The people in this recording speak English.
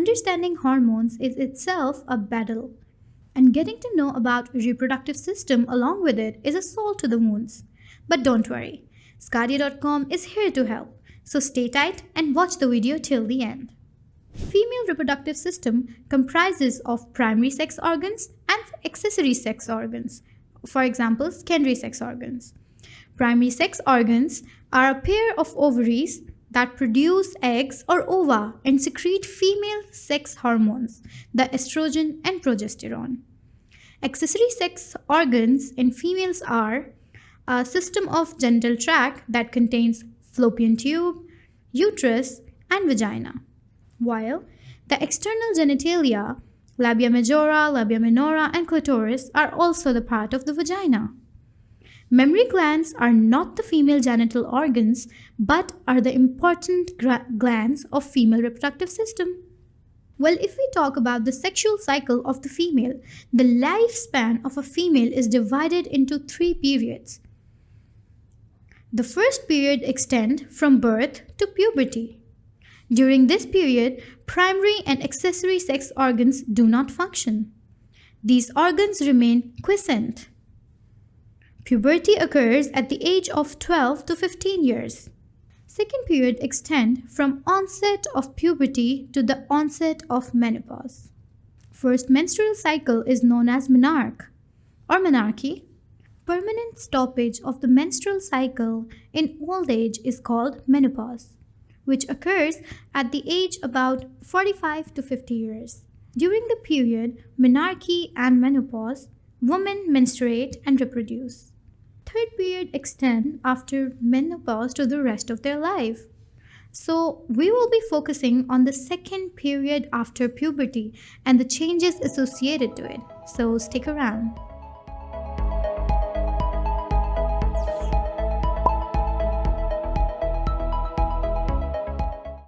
understanding hormones is itself a battle, and getting to know about reproductive system along with it is a salt to the wounds. But don't worry, sqadia.com is here to help, so stay tight and watch the video till the end. Female reproductive system comprises of primary sex organs and accessory sex organs, for example, secondary sex organs. Primary sex organs are a pair of ovaries that produce eggs or ova and secrete female sex hormones, the estrogen and progesterone. Accessory sex organs in females are a system of genital tract that contains fallopian tube, uterus, and vagina, while the external genitalia, labia majora, labia minora, and clitoris are also the part of the vagina. Mammary glands are not the female genital organs, but are the important glands of female reproductive system. Well, if we talk about the sexual cycle of the female, the lifespan of a female is divided into 3 periods. The first period extends from birth to puberty. During this period, primary and accessory sex organs do not function. These organs remain quiescent. Puberty occurs at the age of 12 to 15 years. Second period extends from onset of puberty to the onset of menopause. First menstrual cycle is known as menarche or menarche. Permanent stoppage of the menstrual cycle in old age is called menopause, which occurs at the age about 45 to 50 years. During the period menarche and menopause, women menstruate and reproduce. Third period extends after menopause to the rest of their life. So we will be focusing on the second period after puberty and the changes associated to it. So stick around.